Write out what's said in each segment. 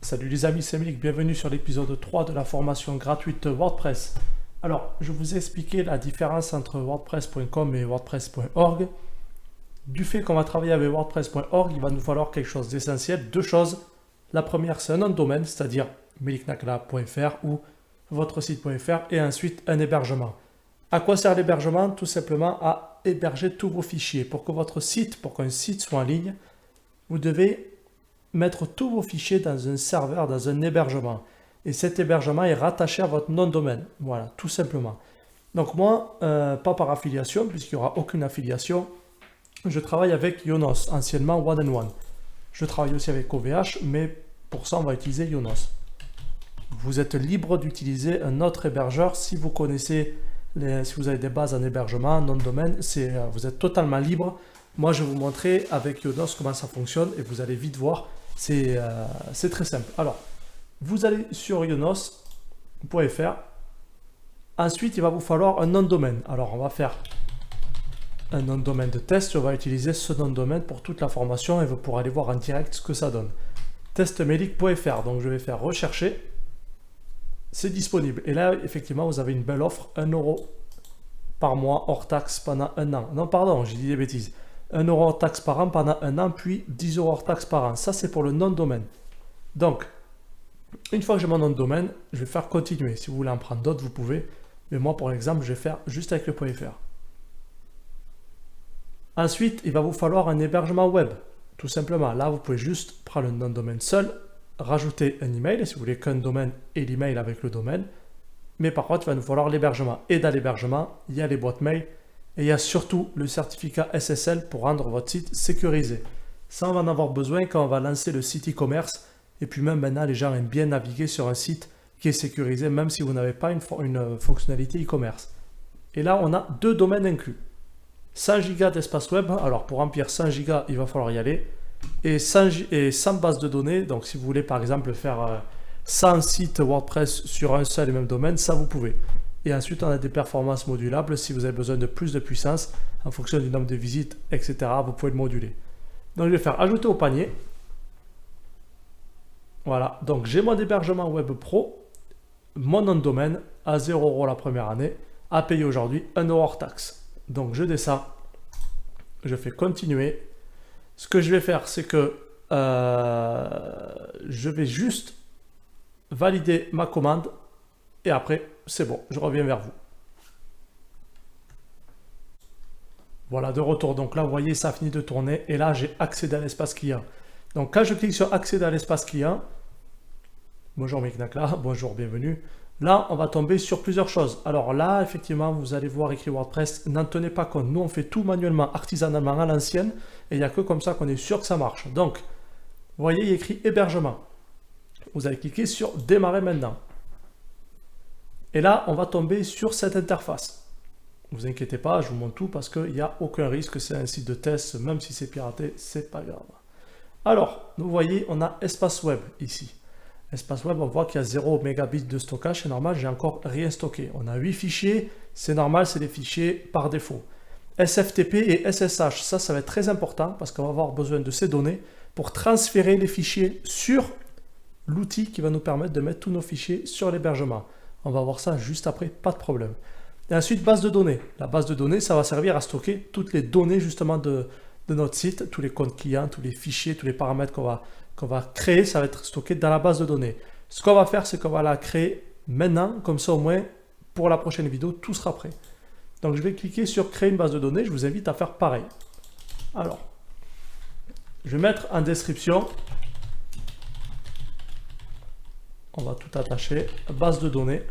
Salut les amis, c'est Milik, bienvenue sur l'épisode 3 de la formation gratuite WordPress. Alors, je vous ai expliqué la différence entre WordPress.com et WordPress.org. Du fait qu'on va travailler avec WordPress.org, il va nous falloir quelque chose d'essentiel, deux choses. La première, c'est un nom de domaine, c'est-à-dire miliknakla.fr ou votre site.fr, et ensuite un hébergement. À quoi sert l'hébergement? Tout simplement à héberger tous vos fichiers. Pour qu'un site soit en ligne, vous devez mettre tous vos fichiers dans un serveur, dans un hébergement. Et cet hébergement est rattaché à votre nom de domaine. Voilà, tout simplement. Donc moi, pas par affiliation, puisqu'il n'y aura aucune affiliation, je travaille avec Yonos, anciennement One and One. Je travaille aussi avec OVH, mais pour ça, on va utiliser Yonos. Vous êtes libre d'utiliser un autre hébergeur si vous connaissez, si vous avez des bases en hébergement, nom de domaine, vous êtes totalement libre. Moi, je vais vous montrer avec Yonos comment ça fonctionne et vous allez vite voir. C'est très simple. Alors, vous allez sur yonos.fr. Ensuite, il va vous falloir un nom de domaine. Alors, on va faire un nom de domaine de test. On va utiliser ce nom de domaine pour toute la formation et vous pourrez aller voir en direct ce que ça donne. Testmelik.fr. Donc, je vais faire rechercher. C'est disponible. Et là, effectivement, vous avez une belle offre. 1 € par mois hors taxe pendant un an. Non, pardon, j'ai dit des bêtises. 1 € hors taxe par an pendant un an, puis 10 € hors taxe par an. Ça, c'est pour le nom de domaine. Donc, une fois que j'ai mon nom de domaine, je vais faire continuer. Si vous voulez en prendre d'autres, vous pouvez. Mais moi, pour l'exemple, je vais faire juste avec le .fr. Ensuite, il va vous falloir un hébergement web. Tout simplement, là, vous pouvez juste prendre le nom de domaine seul, rajouter un email, si vous voulez qu'un domaine et l'email avec le domaine. Mais par contre, il va nous falloir l'hébergement. Et dans l'hébergement, il y a les boîtes mail. Et il y a surtout le certificat SSL pour rendre votre site sécurisé. Ça, on va en avoir besoin quand on va lancer le site e-commerce. Et puis même maintenant, les gens aiment bien naviguer sur un site qui est sécurisé, même si vous n'avez pas une fonctionnalité e-commerce. Et là, on a deux domaines inclus. 100 Go d'espace web. Alors, pour remplir 100 Go, il va falloir y aller. Et 100 bases de données. Donc, si vous voulez, par exemple, faire 100 sites WordPress sur un seul et même domaine, ça, vous pouvez. Et ensuite, on a des performances modulables. Si vous avez besoin de plus de puissance, en fonction du nombre de visites, etc., vous pouvez le moduler. Donc, je vais faire ajouter au panier. Voilà. Donc, j'ai mon hébergement web pro, mon nom de domaine à 0 € la première année, à payer aujourd'hui 1 € hors taxe. Donc, je descends. Je fais continuer. Ce que je vais faire, c'est que je vais juste valider ma commande. Et après, c'est bon, je reviens vers vous. Voilà, de retour. Donc là, vous voyez, ça a fini de tourner. Et là, j'ai accédé à l'espace client. Donc quand je clique sur accéder à l'espace client, bonjour Miliknakla, bonjour, bienvenue. Là, on va tomber sur plusieurs choses. Alors là, effectivement, vous allez voir écrit WordPress. N'en tenez pas compte. Nous, on fait tout manuellement, artisanalement à l'ancienne. Et il n'y a que comme ça qu'on est sûr que ça marche. Donc, vous voyez, il y a écrit hébergement. Vous allez cliquer sur démarrer maintenant. Et là, on va tomber sur cette interface. Ne vous inquiétez pas, je vous montre tout parce qu'il n'y a aucun risque. C'est un site de test, même si c'est piraté, c'est pas grave. Alors, vous voyez, on a espace web ici. Espace web, on voit qu'il y a 0 mégabits de stockage. C'est normal, j'ai encore rien stocké. On a 8 fichiers. C'est normal, c'est des fichiers par défaut. SFTP et SSH, ça va être très important parce qu'on va avoir besoin de ces données pour transférer les fichiers sur l'outil qui va nous permettre de mettre tous nos fichiers sur l'hébergement. On va voir ça juste après, pas de problème. Et ensuite, base de données. La base de données, ça va servir à stocker toutes les données justement de notre site, tous les comptes clients, tous les fichiers, tous les paramètres qu'on va créer, ça va être stocké dans la base de données. Ce qu'on va faire, c'est qu'on va la créer maintenant, comme ça au moins, pour la prochaine vidéo, tout sera prêt. Donc, je vais cliquer sur créer une base de données. Je vous invite à faire pareil. Alors, je vais mettre en description. On va tout attacher, base de données.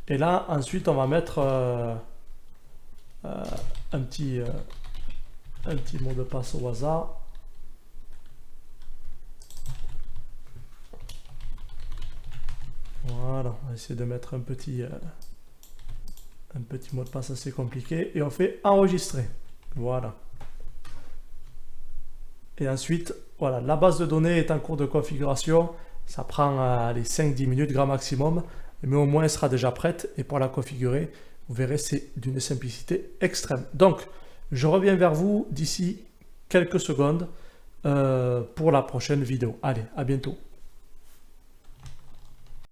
Et là, ensuite, on va mettre un petit mot de passe au hasard. Voilà, on va essayer de mettre un petit mot de passe assez compliqué. Et on fait enregistrer. Voilà. Et ensuite, voilà, la base de données est en cours de configuration. Ça prend les 5-10 minutes grand maximum, mais au moins elle sera déjà prête. Et pour la configurer, vous verrez, c'est d'une simplicité extrême. Donc, je reviens vers vous d'ici quelques secondes pour la prochaine vidéo. Allez, à bientôt.